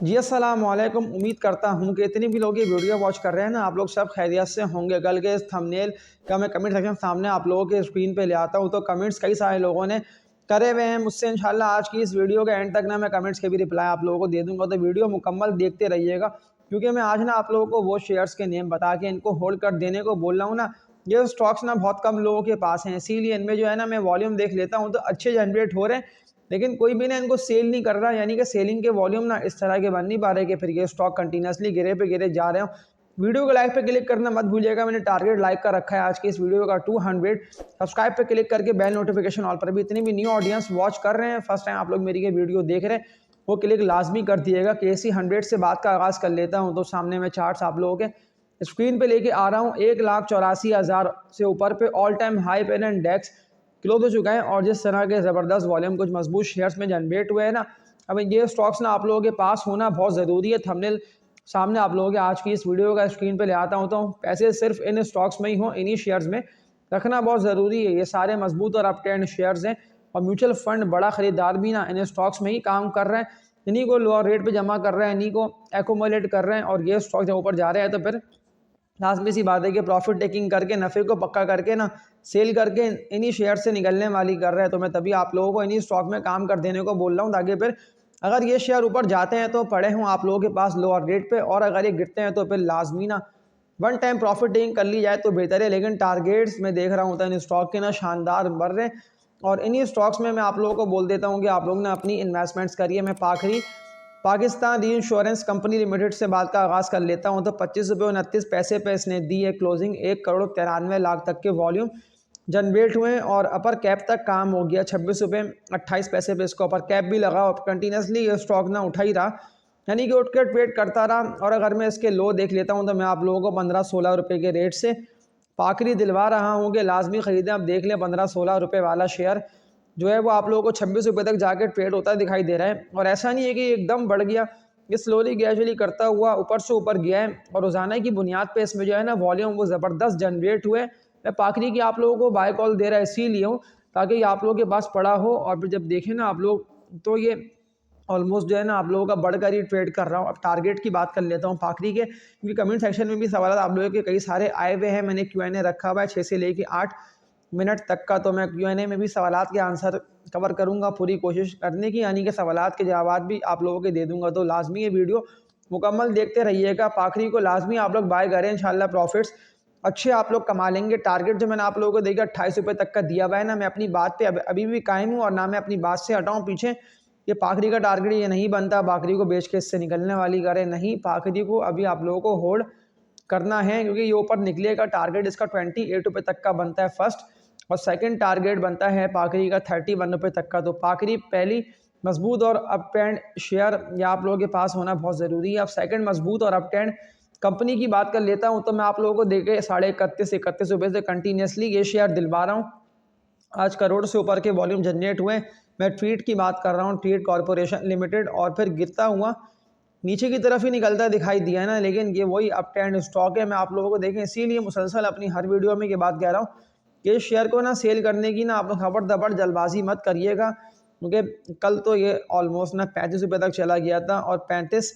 जी अस्सलाम वालेकुम। उम्मीद करता हूँ कि इतनी भी लोग ये वीडियो वॉच कर रहे हैं ना, आप लोग सब खैरियत से होंगे। कल के इस थंबनेल का मैं कमेंट सेक्शन सामने आप लोगों के स्क्रीन पे ले आता हूँ, तो कमेंट्स कई सारे लोगों ने करे हुए हैं मुझसे। इंशाल्लाह आज की इस वीडियो के एंड तक ना मैं कमेंट्स के भी रिप्लाई आप लोगों को दे दूँगा, तो वीडियो मुकम्मल देखते रहिएगा, क्योंकि मैं आज ना आप लोगों को वो शेयर्स के नेम बता के इनको होल्ड कर देने को बोल रहा हूँ ना। ये स्टॉक्स ना बहुत कम लोगों के पास हैं, इसीलिए इनमें जो है ना मैं वॉल्यूम देख लेता हूँ तो अच्छे जनरेट हो रहे हैं, लेकिन कोई भी ना इनको सेल नहीं कर रहा। यानी कि सेलिंग के वॉल्यूम ना इस तरह के बन नहीं पा रहे कि फिर ये स्टॉक कंटिन्यूसली गिरे पे गिरे जा रहे हो। वीडियो को लाइक पे क्लिक करना मत भूलिएगा। मैंने टारगेट लाइक का रखा है आज की इस वीडियो का 200। सब्सक्राइब पे क्लिक करके बेल नोटिफिकेशन ऑल पर भी इतनी भी न्यू ऑडियंस वॉच कर रहे हैं, फर्स्ट टाइम आप लोग मेरी ये वीडियो देख रहे हैं, वो क्लिक लाजमी कर दिएगा। KC 100 से बात का आगाज़ कर लेता हूँ, तो सामने में चार्ट्स आप लोगों के स्क्रीन पे लेके आ रहा हूँ। 1,84,000 से ऊपर पे ऑल टाइम हाई पे इंडेक्स क्लोज हो चुका है, और जिस तरह के ज़बरदस्त वॉल्यूम कुछ मजबूत शेयर्स में जनरेट हुए हैं ना, अब ये स्टॉक्स ना आप लोगों के पास होना बहुत ज़रूरी है। थंबनेल सामने आप लोगों के आज की इस वीडियो का स्क्रीन पे ले आता हूँ, तो पैसे सिर्फ इन स्टॉक्स में ही हों, इन्हीं शेयर्स में रखना बहुत ज़रूरी है। ये सारे मजबूत और अप ट्रेंड शेयर्स हैं, और म्यूचुअल फंड बड़ा ख़रीदार भी ना इन स्टॉक्स में ही काम कर रहे हैं, इन्हीं को लोअर रेट पे जमा कर रहे हैं, इन्हीं को एक्यूमुलेट कर रहे हैं, और ये स्टॉक जब ऊपर जा रहे हैं तो फिर लाज़मी सी बात है कि प्रॉफिट टेकिंग करके नफ़े को पक्का करके ना सेल करके इन्हीं शेयर से निकलने वाली कर रहे हैं। तो मैं तभी आप लोगों को इन्हीं स्टॉक में काम कर देने को बोल रहा हूँ, ताकि फिर अगर ये शेयर ऊपर जाते हैं तो पड़े हों आप लोगों के पास लोअर रेट पे, और अगर ये गिरते हैं तो फिर लाजमी ना वन टाइम प्रॉफिट टेकिंग कर ली जाए तो बेहतर है। लेकिन टारगेट्स मैं देख रहा हूँ तो इन स्टॉक के ना शानदार बढ़ रहे हैं, और इन्हीं स्टॉक्स में मैं आप लोगों को बोल देता हूँ कि आप लोग ना अपनी इन्वेस्टमेंट्स करिए। मैं पाकिस्तान री इंश्योरेंस कंपनी लिमिटेड से बात का आगाज़ कर लेता हूँ, तो 25 रुपये 29 पैसे पे इसने दी है क्लोजिंग। 1,93,00,000 तक के वॉल्यूम जनरेट हुए हैं, और अपर कैप तक काम हो गया। 26 रुपये 28 पैसे पे इसको अपर कैप भी लगा, और कंटिन्यूसली ये स्टॉक ना उठा ही रहा, यानी कि उठ कर ट्रेड करता रहा। और अगर मैं इसके लो देख लेता हूँ तो मैं आप लोगों को 15-16 रुपये के रेट से पाकरी दिलवा रहा हूँ कि लाजमी ख़रीदें। अब देख लें 15-16 रुपये वाला शेयर जो है वो आप लोगों को 26 रुपये तक जाके ट्रेड होता दिखाई दे रहा है, और ऐसा नहीं है कि एकदम बढ़ गया, ये स्लोली ग्रेजुअली करता हुआ ऊपर से ऊपर गया है, और रोज़ाना की बुनियाद पे इसमें जो है ना वॉल्यूम वो ज़बरदस्त जनरेट हुए। मैं पाखरी की आप लोगों को बाय कॉल दे रहा है इसीलिए हूँ, ताकि ये आप लोगों के पास पड़ा हो, और फिर जब देखें ना आप लोग तो ये ऑलमोस्ट जो है ना आप लोगों का बढ़कर ही ट्रेड कर रहा हूँ। अब टारगेट की बात कर लेता हूँ पाखरी के, क्योंकि कमेंट सेक्शन में भी सवाल आप लोगों के कई सारे आए हुए हैं। मैंने Q&A रखा हुआ है 6 से लेके 8 मिनट तक का, तो मैं Q&A में भी सवालात के आंसर कवर करूँगा, पूरी कोशिश करने की, यानी कि सवालात के जवाब भी आप लोगों के दे दूँगा। तो लाजमी ये वीडियो मुकम्मल देखते रहिएगा। पाखरी को लाजमी आप लोग बाय करें, इंशाल्लाह प्रॉफिट्स अच्छे आप लोग कमा लेंगे। टारगेट जो मैंने आप लोगों को देखा 28 रुपये तक का दिया हुआ है ना, मैं अपनी बात पे अभी भी कायम हूँ, और ना मैं अपनी बात से हटाऊँ पीछे। ये पाखरी का टारगेट ये नहीं बनता पाखरी को बेच के इससे निकलने वाली करें, नहीं, पाखरी को अभी आप लोगों को होल्ड करना है, क्योंकि ये ऊपर निकलेगा। टारगेट इसका 28 रुपये तक का बनता है फर्स्ट, और सेकंड टारगेट बनता है पाखरी का 31 रुपये तक का। तो पाखरी पहली मजबूत और अप ट्रेंड शेयर या आप लोगों के पास होना बहुत ज़रूरी है। अब सेकंड मजबूत और अप ट्रेंड कंपनी की बात कर लेता हूँ, तो मैं आप लोगों को देखे 31.5 रुपये से कंटिन्यूसली ये शेयर दिलवा रहा हूँ। आज करोड़ से ऊपर के वॉल्यूम जनरेट हुए। मैं ट्रीट की बात कर रहा हूँ, ट्रीट कॉरपोरेशन लिमिटेड, और फिर गिरता हुआ नीचे की तरफ ही निकलता दिखाई दिया है ना, लेकिन ये वही अप ट्रेंड स्टॉक है। मैं आप लोगों को देखें इसीलिए मुसलसल अपनी हर वीडियो में ये बात कह रहा हूँ कि इस शेयर को ना सेल करने की ना आप लोग खबर दबड़ जल्दबाजी मत करिएगा, क्योंकि कल तो ये ऑलमोस्ट ना 35 रुपये तक चला गया था, और 35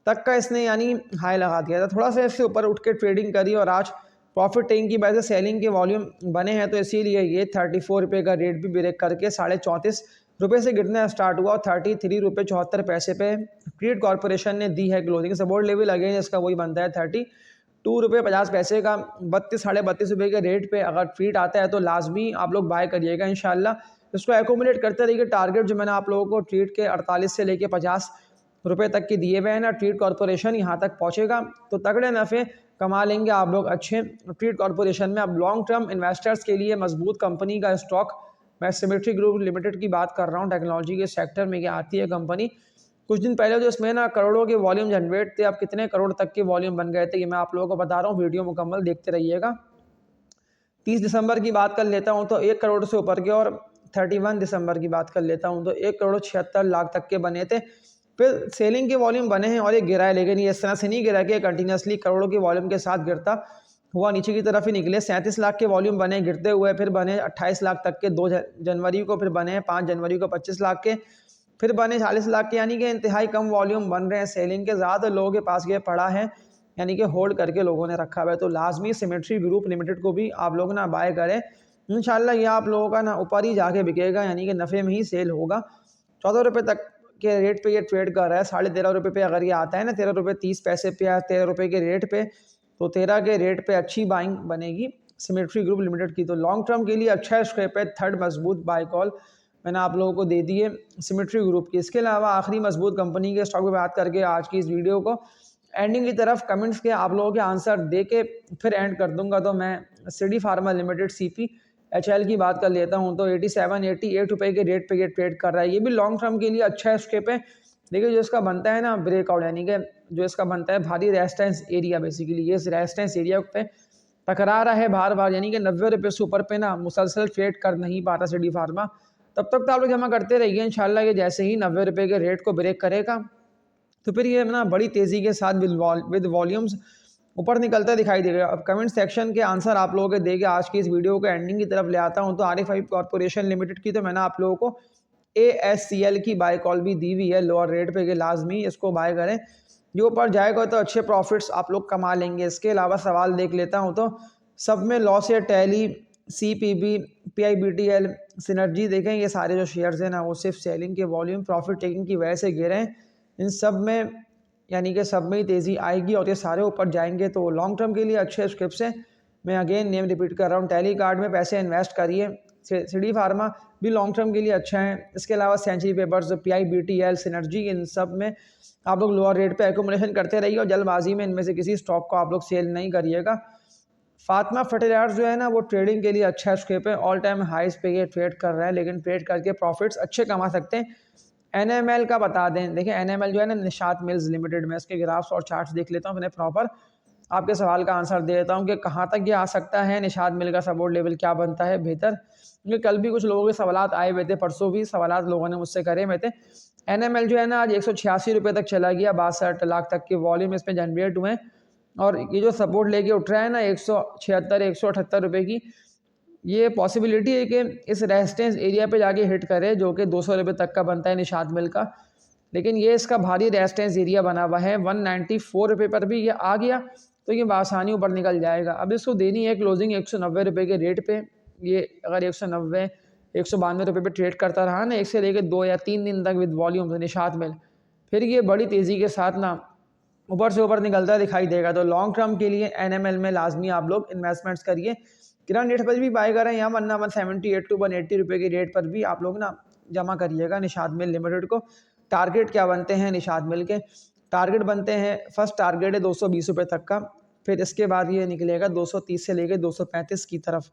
तक का इसने यानी हाई लगा दिया था। थोड़ा सा इससे ऊपर उठ के ट्रेडिंग करी, और आज प्रॉफिट टेकिंग की वजह से सेलिंग के वॉल्यूम बने हैं, तो इसीलिए ये 34 रुपये का रेट भी ब्रेक करके 34.5 रुपये से गिरना स्टार्ट हुआ, और 33 रुपये 74 पैसे पे ट्रीट कॉरपोरेशन ने दी है क्लोजिंग। सपोर्ट लेवल अगेन इसका वही बनता है 32 रुपये 50 पैसे का। 32-32.5 रुपये के रेट पे अगर ट्रीट आता है तो लाजमी आप लोग बाय करिएगा इंशाल्लाह। इसको एक्यूमुलेट करते रहिए। टारगेट जो मैंने आप लोगों को ट्रीट के 48 से लेके 50 रुपये तक के दिए हुए हैं ना, ट्रीट कॉरपोरेशन यहाँ तक पहुँचेगा तो तगड़े नफ़े कमा लेंगे आप लोग अच्छे। ट्रीट कॉरपोरेशन में अब लॉन्ग टर्म इन्वेस्टर्स के लिए मजबूत कंपनी का स्टॉक, मैं सिमेट्री ग्रुप लिमिटेड की बात कर रहा हूँ, टेक्नोलॉजी के सेक्टर में क्या आती है कंपनी। कुछ दिन पहले जो इसमें ना करोड़ों के वॉल्यूम जनरेट थे, अब कितने करोड़ तक के वॉल्यूम बन गए थे ये मैं आप लोगों को बता रहा हूँ, वीडियो मुकम्मल देखते रहिएगा। 30 दिसंबर की बात कर लेता हूँ तो 1 करोड़ से ऊपर के, और 31 दिसंबर की बात कर लेता हूँ तो 1,76,00,000 तक के बने थे। फिर सेलिंग के वॉल्यूम बने हैं और ये गिरा है, लेकिन ये इस तरह से नहीं गिरा कि कंटिन्यूसली करोड़ों के वॉल्यूम के साथ गिरता हुआ नीचे की तरफ ही निकले। 37 लाख के वॉल्यूम बने गिरते हुए, फिर बने 28 लाख तक के 2 जनवरी को, फिर बने 5 जनवरी को 25 लाख के, फिर बने 40 लाख के, यानी कि इंतहाई कम वॉल्यूम बन रहे हैं सेलिंग के। ज़्यादा लोगों के पास ये पड़ा है, यानी कि होल्ड करके लोगों ने रखा हुआ है। तो लाजमी सिमेट्री ग्रुप लिमिटेड को भी आप लोग ना बाय करें। इंशाल्लाह ये आप लोगों का ना ऊपर ही जाके बिकेगा, यानी कि नफ़े में ही सेल होगा। 14 रुपये तक के रेट पे ये ट्रेड कर रहा है। 13.5 रुपये पे अगर ये आता है ना 13 रुपये 30 पैसे पे या 13 रुपये के रेट पे, तो 13 के रेट पे अच्छी बाइंग बनेगी सिमेट्री ग्रुप लिमिटेड की। तो लॉन्ग टर्म के लिए अच्छा स्क्रेप है। थर्ड मजबूत बाय कॉल मैंने आप लोगों को दे दी है सिमेट्री ग्रुप की। इसके अलावा आखिरी मजबूत कंपनी के स्टॉक पर बात करके आज की इस वीडियो को एंडिंग की तरफ कमेंट्स के आप लोगों के आंसर दे के फिर एंड कर दूंगा। तो मैं सिटी फार्मा लिमिटेड CPHL की बात कर लेता हूं। तो 88 रुपये के रेट पे ये ट्रेड कर रहा है। ये भी लॉन्ग टर्म के लिए अच्छा स्केप है। देखिए जो इसका बनता है ना ब्रेकआउट, यानी कि जो इसका बनता है भारी रेजिस्टेंस एरिया, बेसिकली ये रेजिस्टेंस एरिया पे टकरा रहा है बार बार, यानी कि 90 रुपये से ऊपर पे ना मुसलसल ट्रेड कर नहीं पा रहा सिटी फार्मा। तब तक तो आप लोग जमा करते रहिए। इंशाल्लाह ये जैसे ही 90 रुपये के रेट को ब्रेक करेगा तो फिर ये ना बड़ी तेज़ी के साथ विद वॉल्यूम्स ऊपर निकलता दिखाई देगा। अब कमेंट सेक्शन के आंसर आप लोगों के देके आज की इस वीडियो को एंडिंग की तरफ ले आता हूँ। तो RFI कॉर्पोरेशन लिमिटेड की तो मैंने आप लोगों को ASCL की बाय कॉल भी दी हुई है लोअर रेट पे, कि लाजमी इसको बाय करें। जो ऊपर जाएगा तो अच्छे प्रॉफिट्स आप लोग कमा लेंगे। इसके अलावा सवाल देख लेता हूँ तो सब में लॉस है। टैली, CPB, PIBTL, सिनर्जी, देखें ये सारे जो शेयर्स हैं ना वो सिर्फ सेलिंग के वॉल्यूम प्रॉफिट टेकिंग की वजह से गिरे हैं। इन सब में यानी कि सब में ही तेज़ी आएगी और ये सारे ऊपर जाएंगे। तो लॉन्ग टर्म के लिए अच्छे स्क्रिप्ट्स हैं। मैं अगेन नेम रिपीट कर रहा हूँ, टैली कार्ड में पैसे इन्वेस्ट करिए। सिटी फार्मा भी लॉन्ग टर्म के लिए अच्छा है। इसके अलावा सेंचुरी पेपर्स, PIBTL, सिनर्जी, इन सब में आप लोग लोअर रेट पे एक्यूमुलेशन करते रहिए और जल्दबाजी में इनमें से किसी स्टॉक को आप लोग सेल नहीं करिएगा। फातिमा फर्टिलाइजर्स जो है ना वो ट्रेडिंग के लिए अच्छा स्केप है। ऑल टाइम हाइस पे ये ट्रेड कर रहा है, लेकिन ट्रेड करके प्रॉफिट्स अच्छे कमा सकते हैं। NML का बता दें, देखिए NML जो है ना निशात मिल्स लिमिटेड में, इसके ग्राफ्स और चार्ट्स देख लेता हूँ मैंने प्रॉपर। आपके सवाल का आंसर दे देता हूँ कि कहाँ तक ये आ सकता है, निशात मिल का सपोर्ट लेवल क्या बनता है बेहतर। क्योंकि कल भी कुछ लोगों के सवाल आए हुए थे, परसों भी सवाल लोगों ने मुझसे करे हुए थे। NML जो है ना आज 186 रुपये तक चला गया। 62 लाख तक के वॉल्यूम इसमें जनरेट हुए हैं और ये जो सपोर्ट लेके उठ रहा है ना 176 178 रुपये की, ये पॉसिबिलिटी है कि इस रेजिस्टेंस एरिया पे जाके हिट करे जो कि 200 रुपये तक का बनता है निशात मिल का। लेकिन ये इसका भारी रेजिस्टेंस एरिया बना हुआ है। 194 रुपये पर भी ये आ गया तो ये आसानी ऊपर निकल जाएगा। अब इसको देनी है क्लोजिंग 190 रुपये के रेट पे। ये अगर 190 192 रुपये पे ट्रेड करता रहा ना 1 से लेकर 2 या 3 दिन तक विद वॉल्यूम निशात मिल, फिर ये बड़ी तेज़ी के साथ ना ऊपर से ऊपर निकलता दिखाई देगा। तो लॉन्ग टर्म के लिए NML में लाजमी आप लोग इन्वेस्टमेंट्स करिए। किरण रेट पर भी बाय करें यहाँ, वरना 178 to 180 रुपये के रेट पर भी आप लोग ना जमा करिएगा निशात मिल लिमिटेड को। टारगेट क्या बनते हैं निशात मिल के? टारगेट बनते हैं, फर्स्ट टारगेट है 220 रुपये तक का, फिर इसके बाद ये निकलेगा 230 से लेकर 235 की तरफ।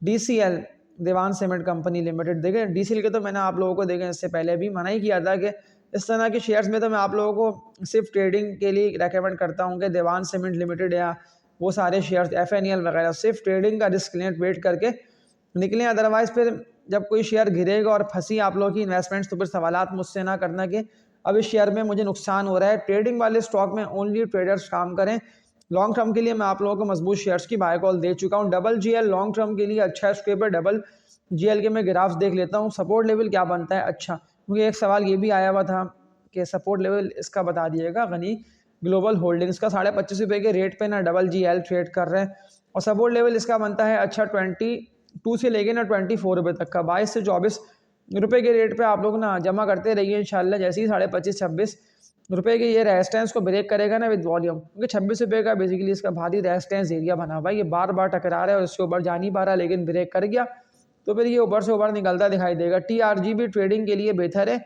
DCL, देवान सीमेंट कंपनी लिमिटेड, देखें DCL के तो मैंने आप लोगों को देखें इससे पहले भी मना ही किया था कि इस तरह के शेयर्स में तो मैं आप लोगों को सिर्फ ट्रेडिंग के लिए रेकमेंड करता हूँ कि देवान सीमेंट लिमिटेड या वो सारे शेयर्स FNL वगैरह सिर्फ ट्रेडिंग का रिस्क लें, वेट करके निकलें। अदरवाइज़ फिर जब कोई शेयर गिरेगा और फंसी आप लोगों की इन्वेस्टमेंट्स तो फिर सवालात मुझसे ना करना कि अब इस शेयर में मुझे नुकसान हो रहा है। ट्रेडिंग वाले स्टॉक में ओनली ट्रेडर्स काम करें। लॉन्ग टर्म के लिए मैं आप लोगों को मजबूत शेयर्स की बाय कॉल दे चुका हूँ। GL लॉन्ग टर्म के लिए अच्छा स्क्रेप है। GL के मैं ग्राफ्स देख लेता हूँ, सपोर्ट लेवल क्या बनता है। अच्छा, क्योंकि एक सवाल ये भी आया हुआ था कि सपोर्ट लेवल इसका बता दिएगा। गनी ग्लोबल होल्डिंग्स का 25.5 रुपये के रेट पे ना GL ट्रेड कर रहे हैं और सपोर्ट लेवल इसका बनता है अच्छा 22 से लेके ना 24 रुपये तक का। 22 से 24 रुपये के रेट पे आप लोग ना जमा करते रहिए। इंशाल्लाह जैसे ही 25.5-26 रुपये के ये रेजिस्टेंस को ब्रेक करेगा ना विद वॉल्यूम, क्योंकि 26 रुपये का बेसिकली इसका भारी रेजिस्टेंस एरिया बना हुआ है। ये बार बार टकरा रहा है और इसके ऊपर जा नहीं पा रहा, लेकिन ब्रेक कर गया तो फिर ये ऊपर से ऊपर निकलता दिखाई देगा। TRG भी ट्रेडिंग के लिए बेहतर है।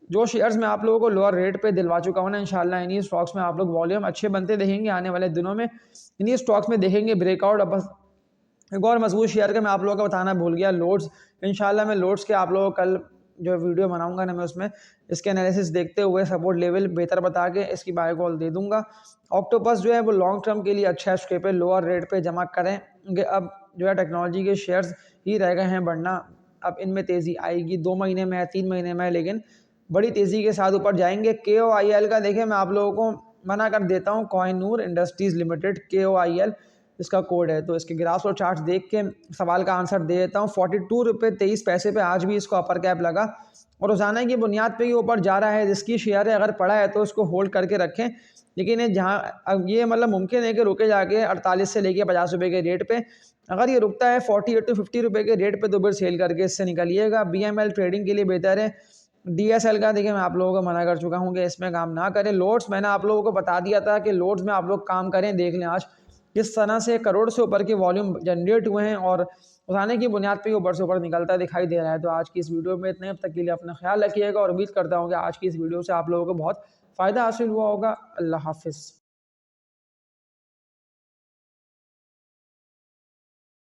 जो शेयर्स मैं आप लोगों को लोअर रेट पे दिलवा चुका हूँ ना, इंशाल्लाह इन्हीं स्टॉक्स में आप लोग वॉल्यूम अच्छे बनते देखेंगे आने वाले दिनों में। इन्हीं स्टॉक्स में देखेंगे ब्रेकआउट। अब बस एक और मजबूत शेयर का मैं आप लोगों को बताना भूल गया, लोड्स। इंशाल्लाह मैं लोड्स के आप लोगों को कल जो वीडियो बनाऊंगा ना मैं उसमें इसके एनालिसिस देखते हुए सपोर्ट लेवल बेहतर बता के इसकी बाय कॉल दे दूंगा। ऑक्टोपस जो है वो लॉन्ग टर्म के लिए अच्छा स्केप है, लोअर रेट पे जमा करें। अब जो है टेक्नोलॉजी के शेयर्स ही रह गए हैं बढ़ना। अब इनमें तेज़ी आएगी, 2 महीने में है, 3 महीने में है, लेकिन बड़ी तेज़ी के साथ ऊपर जाएंगे। KOIL का देखें मैं आप लोगों को मना कर देता हूँ, कोहिनूर इंडस्ट्रीज़ लिमिटेड, KOIL इसका कोड है। तो इसके ग्राफ्स और चार्ट्स देख के सवाल का आंसर दे देता हूँ। 42 रुपये 23 पैसे पे आज भी इसको अपर कैप लगा और रोज़ाना की बुनियाद पे ही ऊपर जा रहा है, जिसकी शेयर है अगर पड़ा है तो उसको होल्ड करके रखें। लेकिन ये जहाँ अब ये मतलब मुमकिन है कि रुके जाके 48 से लेके 50 रुपये के रेट पे, अगर ये रुकता है 48 टू 50 रुपये के रेट पे तो फिर सेल करके इससे निकलिएगा। BML ट्रेडिंग के लिए बेहतर है। DSL का देखिए मैं आप लोगों को मना कर चुका हूँ कि इसमें काम ना करें। लोड्स मैंने आप लोगों को बता दिया था कि लोड्स में आप लोग काम करें। देख लें आज किस तरह से करोड़ से ऊपर के वॉल्यूम जनरेट हुए हैं और उठाने की बुनियाद पे ऊपर से ऊपर निकलता दिखाई दे रहा है। तो आज की इस वीडियो में इतने, अब तक के लिए अपना ख्याल रखिएगा और उम्मीद करता हूँ कि आज की इस वीडियो से आप लोगों को बहुत फ़ायदा हासिल हुआ होगा। अल्लाह हाफ़िज़।